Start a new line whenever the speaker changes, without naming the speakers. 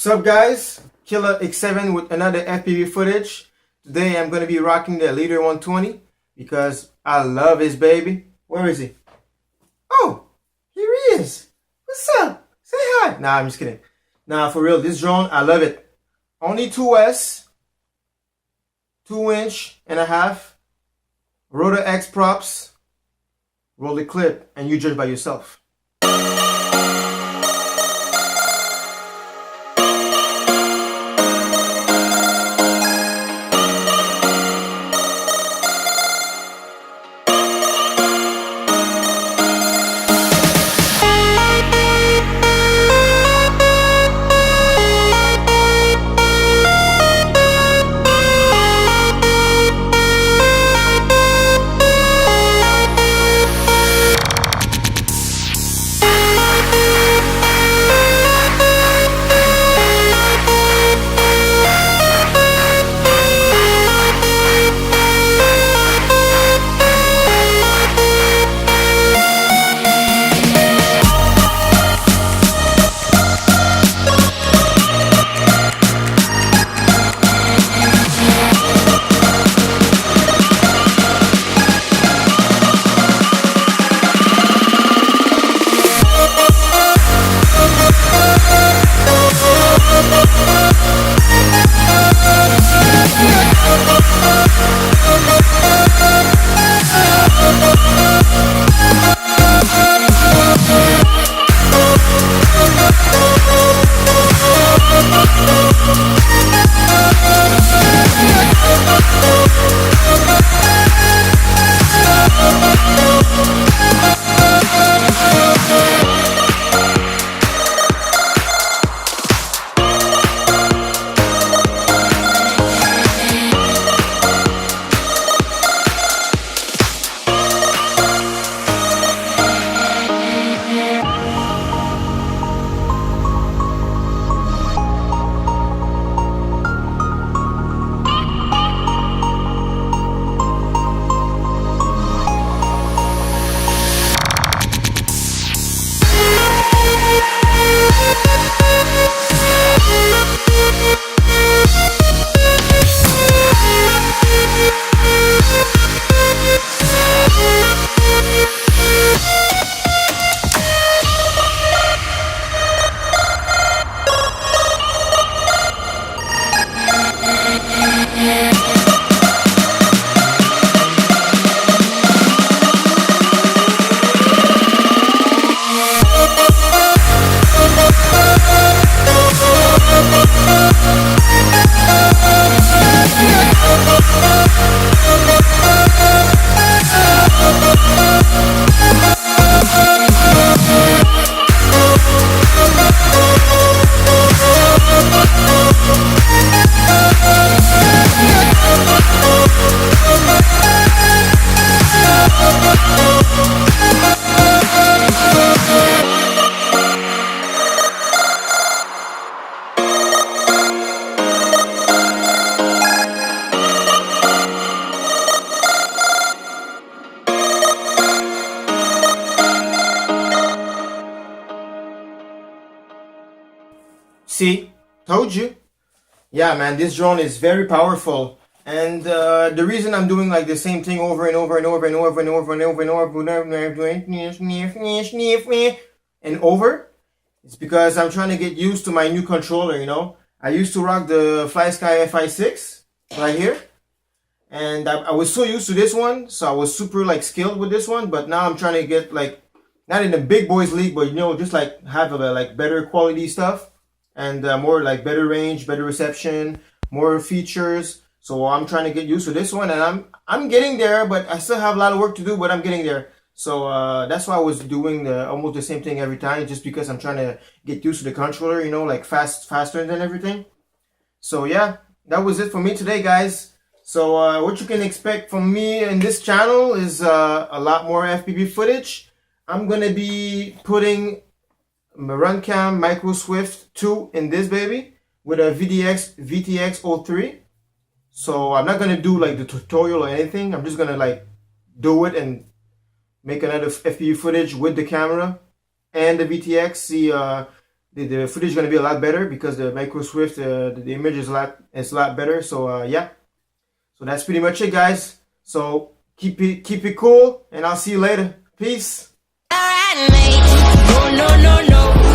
Sup guys, Killer X7 with another FPV footage. Today I'm going to be rocking the Leader 120 because I love his baby. Where is he? Oh, here he is. What's up? Say hi. Nah, I'm just kidding. Nah, for real, this drone, I love it. Only 2S, 2.5" Rotor X props, roll the clip, and you judge by yourself. See, told you. Yeah, man, this drone is very powerful, and the reason I'm doing like the same thing over and over and over and over and over and over and over is because I'm trying to get used to my new controller. You know, I used to rock the FlySky Fi6 right here, and I was so used to this one, so I was super like skilled with this one. But now I'm trying to get like not in the big boys league, but you know, just like have a like better quality stuff. And more like better range, better reception, more features. So I'm trying to get used to this one, and I'm getting there, but I still have a lot of work to do, but I'm getting there. So that's why I was doing almost the same thing every time, just because I'm trying to get used to the controller, you know, like faster than everything. So yeah, that was it for me today, guys. So what you can expect from me in this channel is a lot more FPV footage. I'm gonna be putting Runcam Micro Swift 2 in this baby with a VTX03. So I'm not gonna do like the tutorial or anything. I'm just gonna like do it and make another FPV footage with the camera and the VTX. See the footage is gonna be a lot better because the micro swift, the image is a lot better. So yeah, so that's pretty much it, guys. So keep it cool, and I'll see you later. Peace.
No, no, no, no.